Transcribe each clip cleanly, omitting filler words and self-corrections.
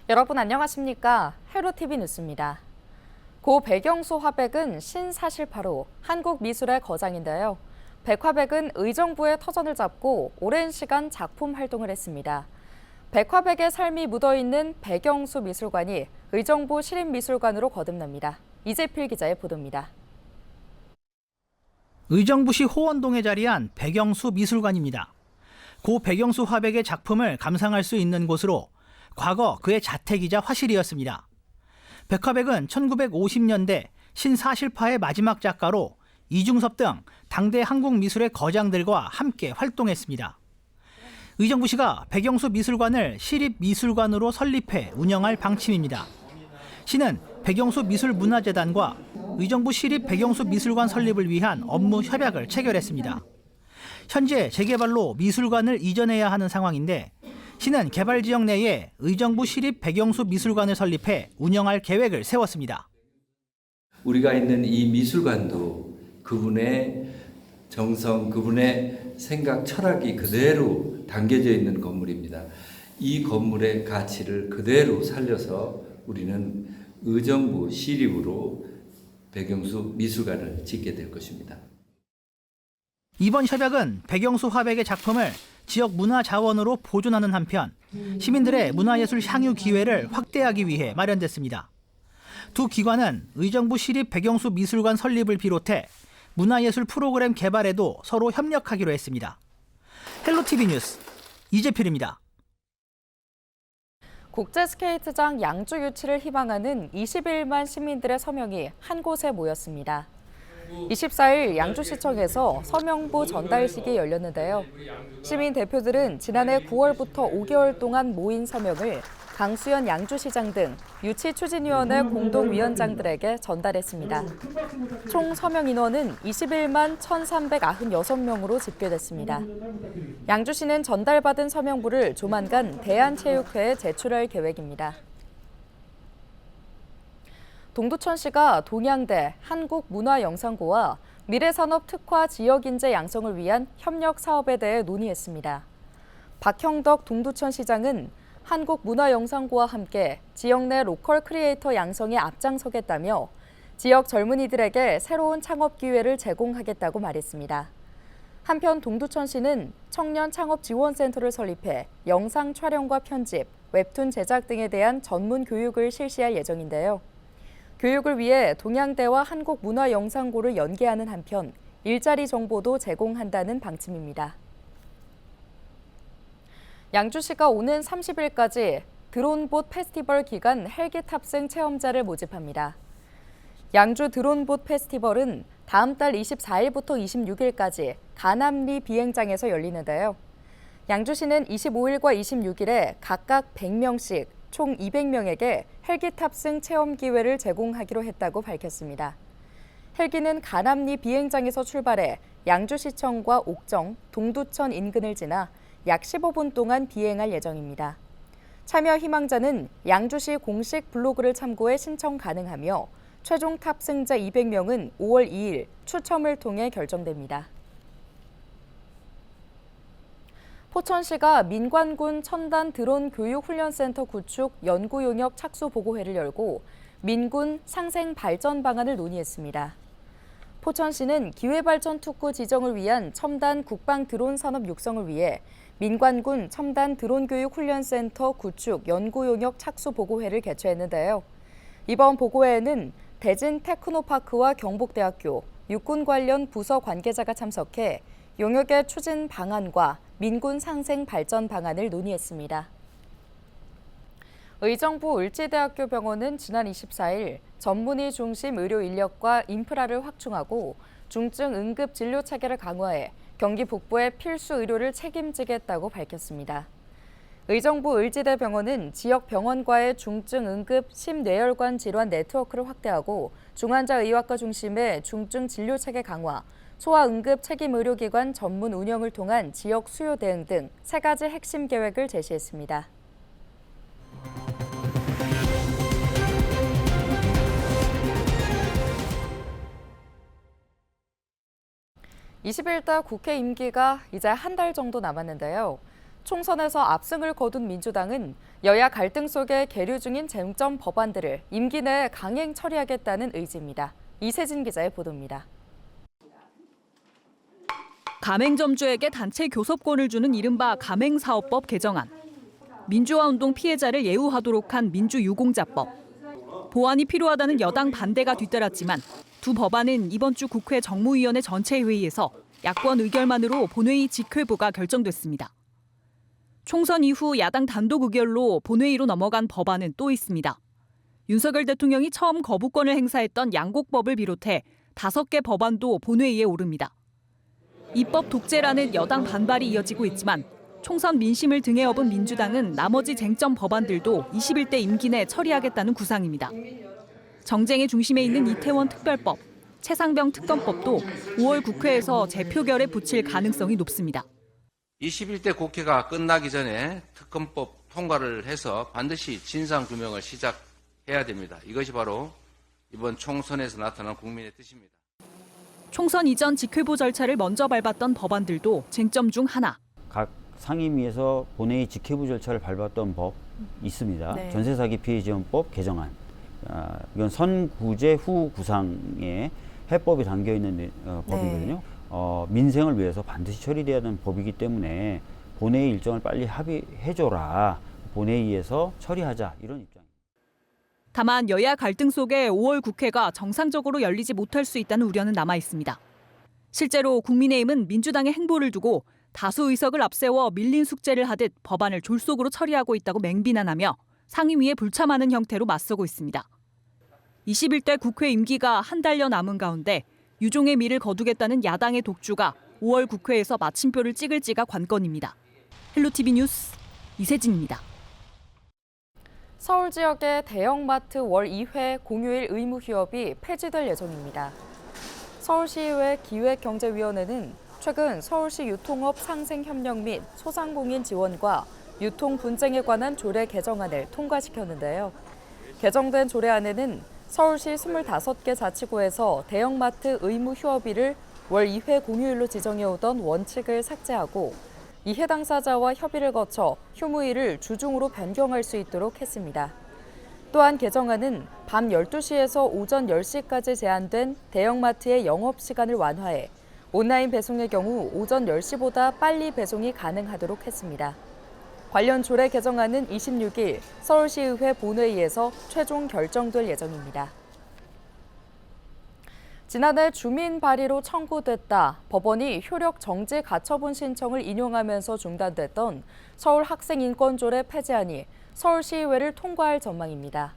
여러분 안녕하십니까? 헬로티비 뉴스입니다. 고 백영수 화백은 신사실파로 한국 미술의 거장인데요. 백화백은 의정부의 터전을 잡고 오랜 시간 작품 활동을 했습니다. 백화백의 삶이 묻어있는 백영수 미술관이 의정부 시립미술관으로 거듭납니다. 이재필 기자의 보도입니다. 의정부시 호원동에 자리한 백영수 미술관입니다. 고 백영수 화백의 작품을 감상할 수 있는 곳으로 과거 그의 자택이자 화실이었습니다. 백화백은 1950년대 신사실파의 마지막 작가로 이중섭 등 당대 한국 미술의 거장들과 함께 활동했습니다. 의정부시가 백영수 미술관을 시립미술관으로 설립해 운영할 방침입니다. 시는 백영수 미술문화재단과 의정부 시립 백영수 미술관 설립을 위한 업무 협약을 체결했습니다. 현재 재개발로 미술관을 이전해야 하는 상황인데 시는 개발 지역 내에 의정부 시립 백영수 미술관을 설립해 운영할 계획을 세웠습니다. 우리가 있는 이 미술관도 그분의 정성, 그분의 생각, 철학이 그대로 담겨져 있는 건물입니다. 이 건물의 가치를 그대로 살려서 우리는 의정부 시립으로 백영수 미술관을 짓게 될 것입니다. 이번 협약은 백영수 화백의 작품을 지역 문화자원으로 보존하는 한편 시민들의 문화예술 향유 기회를 확대하기 위해 마련됐습니다. 두 기관은 의정부 시립 백영수 미술관 설립을 비롯해 문화예술 프로그램 개발에도 서로 협력하기로 했습니다. 헬로티비 뉴스 이재필입니다. 국제스케이트장 양주 유치를 희망하는 21만 시민들의 서명이 한 곳에 모였습니다. 24일 양주시청에서 서명부 전달식이 열렸는데요. 시민 대표들은 지난해 9월부터 5개월 동안 모인 서명을 강수현 양주시장 등 유치추진위원회 공동위원장들에게 전달했습니다. 총 서명 인원은 21만 1,396명으로 집계됐습니다. 양주시는 전달받은 서명부를 조만간 대한체육회에 제출할 계획입니다. 동두천시가 동양대 한국문화영상고와 미래산업특화 지역인재 양성을 위한 협력 사업에 대해 논의했습니다. 박형덕 동두천시장은 한국문화영상고와 함께 지역 내 로컬 크리에이터 양성에 앞장서겠다며 지역 젊은이들에게 새로운 창업 기회를 제공하겠다고 말했습니다. 한편 동두천시는 청년 창업 지원센터를 설립해 영상 촬영과 편집, 웹툰 제작 등에 대한 전문 교육을 실시할 예정인데요. 교육을 위해 동양대와 한국문화영상고를 연계하는 한편 일자리 정보도 제공한다는 방침입니다. 양주시가 오는 30일까지 드론봇 페스티벌 기간 헬기 탑승 체험자를 모집합니다. 양주 드론봇 페스티벌은 다음 달 24일부터 26일까지 가남리 비행장에서 열리는데요. 양주시는 25일과 26일에 각각 100명씩 총 200명에게 헬기 탑승 체험 기회를 제공하기로 했다고 밝혔습니다. 헬기는 가남리 비행장에서 출발해 양주시청과 옥정, 동두천 인근을 지나 약 15분 동안 비행할 예정입니다. 참여 희망자는 양주시 공식 블로그를 참고해 신청 가능하며 최종 탑승자 200명은 5월 2일 추첨을 통해 결정됩니다. 포천시가 민관군 첨단 드론 교육훈련센터 구축 연구용역 착수 보고회를 열고 민군 상생 발전 방안을 논의했습니다. 포천시는 기회발전 특구 지정을 위한 첨단 국방 드론 산업 육성을 위해 민관군 첨단 드론 교육 훈련센터 구축 연구용역 착수 보고회를 개최했는데요. 이번 보고회에는 대진 테크노파크와 경북대학교, 육군 관련 부서 관계자가 참석해 용역의 추진 방안과 민군 상생 발전 방안을 논의했습니다. 의정부 을지대학교 병원은 지난 24일 전문의 중심 의료 인력과 인프라를 확충하고 중증 응급 진료 체계를 강화해 경기 북부의 필수 의료를 책임지겠다고 밝혔습니다. 의정부 을지대병원은 지역 병원과의 중증 응급 심뇌혈관 질환 네트워크를 확대하고 중환자 의학과 중심의 중증 진료 체계 강화, 소아응급 책임의료기관 전문 운영을 통한 지역 수요 대응 등 3가지 핵심 계획을 제시했습니다. 21대 국회 임기가 이제 한 달 정도 남았는데요. 총선에서 압승을 거둔 민주당은 여야 갈등 속에 계류 중인 쟁점 법안들을 임기 내에 강행 처리하겠다는 의지입니다. 이세진 기자의 보도입니다. 가맹점주에게 단체 교섭권을 주는 이른바 가맹사업법 개정안. 민주화운동 피해자를 예우하도록 한 민주유공자법. 보완이 필요하다는 여당 반대가 뒤따랐지만 두 법안은 이번 주 국회 정무위원회 전체 회의에서 야권 의결만으로 본회의 직회부가 결정됐습니다. 총선 이후 야당 단독 의결로 본회의로 넘어간 법안은 또 있습니다. 윤석열 대통령이 처음 거부권을 행사했던 양곡법을 비롯해 5개 법안도 본회의에 오릅니다. 입법 독재라는 여당 반발이 이어지고 있지만 총선 민심을 등에 업은 민주당은 나머지 쟁점 법안들도 21대 임기 내 처리하겠다는 구상입니다. 정쟁의 중심에 있는 이태원 특별법, 최상병 특검법도 5월 국회에서 재표결에 붙일 가능성이 높습니다. 21대 국회가 끝나기 전에 특검법 통과를 해서 반드시 진상규명을 시작해야 됩니다. 이것이 바로 이번 총선에서 나타난 국민의 뜻입니다. 총선 이전 직회부 절차를 먼저 밟았던 법안들도 쟁점 중 하나. 각 상임위에서 본회의 직회부 절차를 밟았던 법 있습니다. 네. 전세사기 피해지원법 개정안. 이건 선구제 후 구상에 해법이 담겨 있는 법이거든요. 민생을 위해서 반드시 처리돼야 하는 법이기 때문에 본회의 일정을 빨리 합의해줘라. 본회의에서 처리하자 이런 입장입니다. 다만 여야 갈등 속에 5월 국회가 정상적으로 열리지 못할 수 있다는 우려는 남아 있습니다. 실제로 국민의힘은 민주당의 행보를 두고 다수 의석을 앞세워 밀린 숙제를 하듯 법안을 졸속으로 처리하고 있다고 맹비난하며 상임위에 불참하는 형태로 맞서고 있습니다. 21대 국회 임기가 한 달여 남은 가운데 유종의 미를 거두겠다는 야당의 독주가 5월 국회에서 마침표를 찍을지가 관건입니다. 헬로티비 뉴스 이세진입니다. 서울 지역의 대형마트 월 2회 공휴일 의무 휴업이 폐지될 예정입니다. 서울시의회 기획경제위원회는 최근 서울시 유통업 상생 협력 및 소상공인 지원과 유통 분쟁에 관한 조례 개정안을 통과시켰는데요. 개정된 조례안에는 서울시 25개 자치구에서 대형마트 의무 휴업일을 월 2회 공휴일로 지정해오던 원칙을 삭제하고 이해 당사자와 협의를 거쳐 휴무일을 주중으로 변경할 수 있도록 했습니다. 또한 개정안은 밤 12시에서 오전 10시까지 제한된 대형마트의 영업시간을 완화해 온라인 배송의 경우 오전 10시보다 빨리 배송이 가능하도록 했습니다. 관련 조례 개정안은 26일 서울시의회 본회의에서 최종 결정될 예정입니다. 지난해 주민 발의로 청구됐다 법원이 효력 정지 가처분 신청을 인용하면서 중단됐던 서울 학생인권조례 폐지안이 서울시의회를 통과할 전망입니다.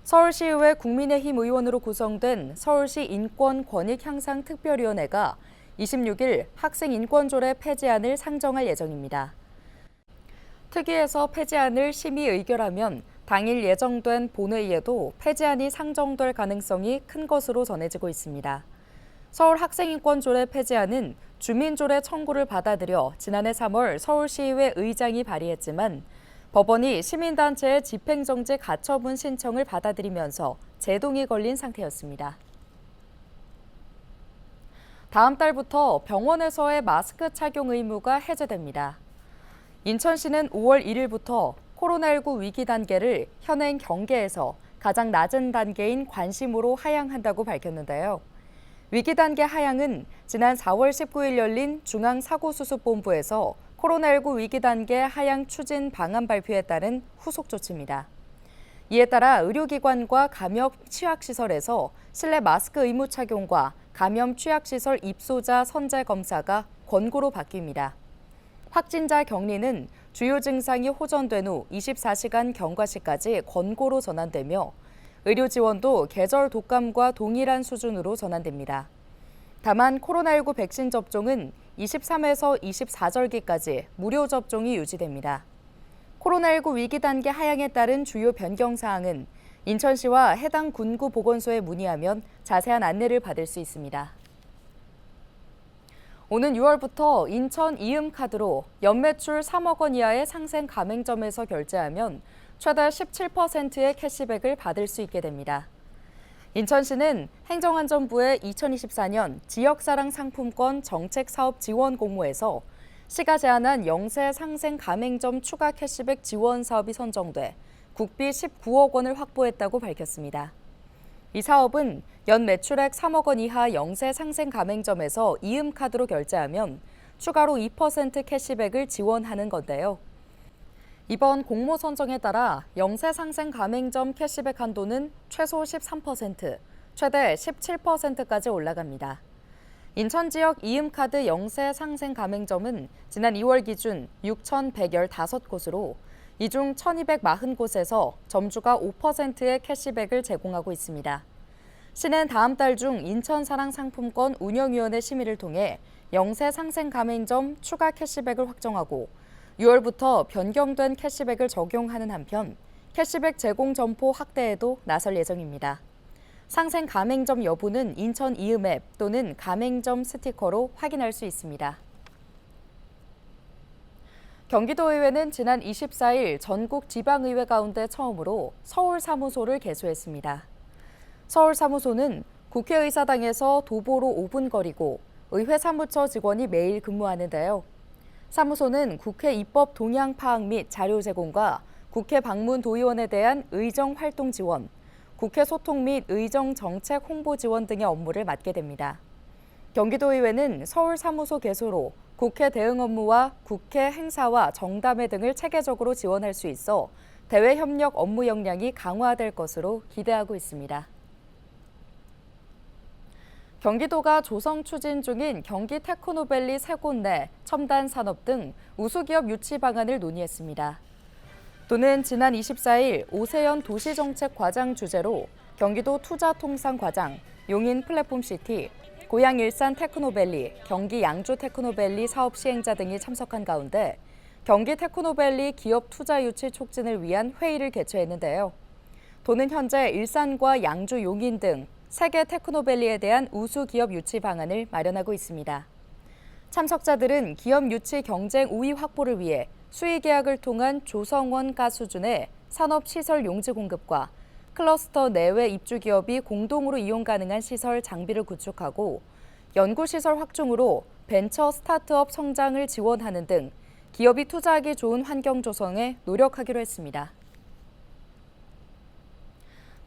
서울시의회 국민의힘 의원으로 구성된 서울시 인권권익향상특별위원회가 26일 학생인권조례 폐지안을 상정할 예정입니다. 특위에서 폐지안을 심의 의결하면 당일 예정된 본회의에도 폐지안이 상정될 가능성이 큰 것으로 전해지고 있습니다. 서울 학생인권조례 폐지안은 주민조례 청구를 받아들여 지난해 3월 서울시의회 의장이 발의했지만 법원이 시민단체의 집행정지 가처분 신청을 받아들이면서 제동이 걸린 상태였습니다. 다음 달부터 병원에서의 마스크 착용 의무가 해제됩니다. 인천시는 5월 1일부터 코로나19 위기 단계를 현행 경계에서 가장 낮은 단계인 관심으로 하향한다고 밝혔는데요. 위기 단계 하향은 지난 4월 19일 열린 중앙사고수습본부에서 코로나19 위기 단계 하향 추진 방안 발표에 따른 후속 조치입니다. 이에 따라 의료기관과 감염 취약시설에서 실내 마스크 의무 착용과 감염 취약시설 입소자 선제 검사가 권고로 바뀝니다. 확진자 격리는 주요 증상이 호전된 후 24시간 경과시까지 권고로 전환되며 의료 지원도 계절 독감과 동일한 수준으로 전환됩니다. 다만 코로나19 백신 접종은 23에서 24절기까지 무료 접종이 유지됩니다. 코로나19 위기 단계 하향에 따른 주요 변경 사항은 인천시와 해당 군구 보건소에 문의하면 자세한 안내를 받을 수 있습니다. 오는 6월부터 인천 이음카드로 연매출 3억 원 이하의 상생 가맹점에서 결제하면 최대 17%의 캐시백을 받을 수 있게 됩니다. 인천시는 행정안전부의 2024년 지역사랑 상품권 정책사업 지원 공모에서 시가 제한한 영세 상생 가맹점 추가 캐시백 지원 사업이 선정돼 국비 19억 원을 확보했다고 밝혔습니다. 이 사업은 연 매출액 3억 원 이하 영세 상생 가맹점에서 이음카드로 결제하면 추가로 2% 캐시백을 지원하는 건데요. 이번 공모 선정에 따라 영세 상생 가맹점 캐시백 한도는 최소 13%, 최대 17%까지 올라갑니다. 인천 지역 이음카드 영세 상생 가맹점은 지난 2월 기준 6,115곳으로 이 중 1,240곳에서 점주가 5%의 캐시백을 제공하고 있습니다. 시는 다음 달 중 인천사랑상품권 운영위원회 심의를 통해 영세 상생 가맹점 추가 캐시백을 확정하고 6월부터 변경된 캐시백을 적용하는 한편 캐시백 제공 점포 확대에도 나설 예정입니다. 상생 가맹점 여부는 인천 이음앱 또는 가맹점 스티커로 확인할 수 있습니다. 경기도의회는 지난 24일 전국 지방의회 가운데 처음으로 서울 사무소를 개소했습니다. 서울 사무소는 국회의사당에서 도보로 5분 거리고 의회 사무처 직원이 매일 근무하는데요. 사무소는 국회 입법 동향 파악 및 자료 제공과 국회 방문 도의원에 대한 의정 활동 지원, 국회 소통 및 의정 정책 홍보 지원 등의 업무를 맡게 됩니다. 경기도의회는 서울 사무소 개소로 국회 대응 업무와 국회 행사와 정담회 등을 체계적으로 지원할 수 있어 대외 협력 업무 역량이 강화될 것으로 기대하고 있습니다. 경기도가 조성 추진 중인 경기 테크노밸리 3곳 내 첨단 산업 등 우수기업 유치 방안을 논의했습니다. 도는 지난 24일 오세연 도시정책과장 주재로 경기도 투자통상과장, 용인 플랫폼시티, 고양 일산 테크노밸리, 경기 양주 테크노밸리 사업 시행자 등이 참석한 가운데 경기 테크노밸리 기업 투자 유치 촉진을 위한 회의를 개최했는데요. 도는 현재 일산과 양주, 용인 등 3개 테크노밸리에 대한 우수 기업 유치 방안을 마련하고 있습니다. 참석자들은 기업 유치 경쟁 우위 확보를 위해 수의 계약을 통한 조성원가 수준의 산업시설 용지 공급과 클러스터 내외 입주 기업이 공동으로 이용 가능한 시설 장비를 구축하고 연구시설 확충으로 벤처 스타트업 성장을 지원하는 등 기업이 투자하기 좋은 환경 조성에 노력하기로 했습니다.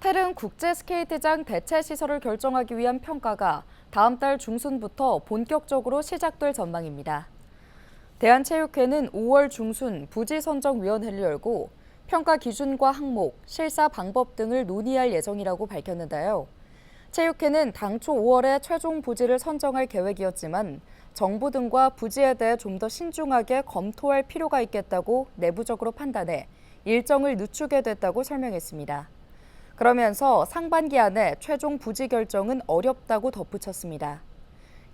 태릉 국제스케이트장 대체 시설을 결정하기 위한 평가가 다음 달 중순부터 본격적으로 시작될 전망입니다. 대한체육회는 5월 중순 부지선정위원회를 열고 평가 기준과 항목, 실사 방법 등을 논의할 예정이라고 밝혔는데요. 체육회는 당초 5월에 최종 부지를 선정할 계획이었지만 정부 등과 부지에 대해 좀 더 신중하게 검토할 필요가 있겠다고 내부적으로 판단해 일정을 늦추게 됐다고 설명했습니다. 그러면서 상반기 안에 최종 부지 결정은 어렵다고 덧붙였습니다.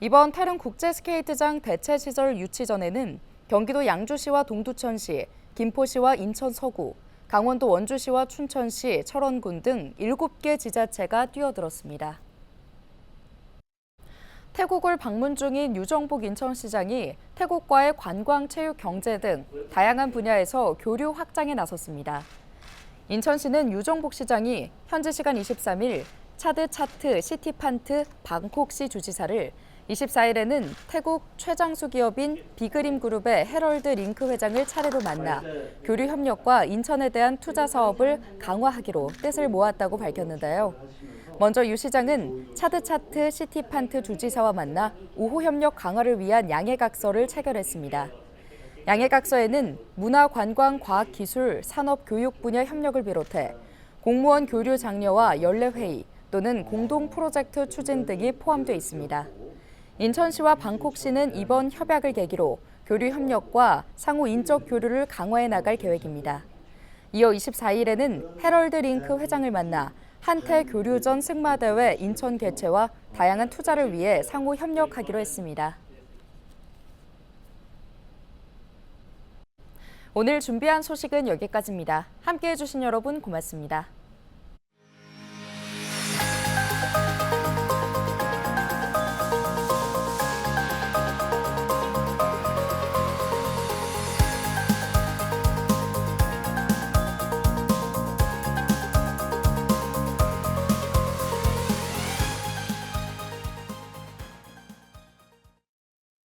이번 태릉 국제스케이트장 대체 시설 유치 전에는 경기도 양주시와 동두천시, 김포시와 인천 서구, 강원도 원주시와 춘천시, 철원군 등 7개 지자체가 뛰어들었습니다. 태국을 방문 중인 유정복 인천시장이 태국과의 관광, 체육, 경제 등 다양한 분야에서 교류 확장에 나섰습니다. 인천시는 유정복 시장이 현지 시간 23일 차드차트 시티판트 방콕시 주지사를 24일에는 태국 최장수 기업인 비그림 그룹의 헤럴드 링크 회장을 차례로 만나 교류 협력과 인천에 대한 투자 사업을 강화하기로 뜻을 모았다고 밝혔는데요. 먼저 유 시장은 차드차트 시티판트 주지사와 만나 우호 협력 강화를 위한 양해각서를 체결했습니다. 양해각서에는 문화, 관광, 과학, 기술, 산업, 교육 분야 협력을 비롯해 공무원 교류 장려와 연례회의 또는 공동 프로젝트 추진 등이 포함되어 있습니다. 인천시와 방콕시는 이번 협약을 계기로 교류 협력과 상호 인적 교류를 강화해 나갈 계획입니다. 이어 24일에는 헤럴드 링크 회장을 만나 한태 교류전 승마대회 인천 개최와 다양한 투자를 위해 상호 협력하기로 했습니다. 오늘 준비한 소식은 여기까지입니다. 함께해 주신 여러분 고맙습니다.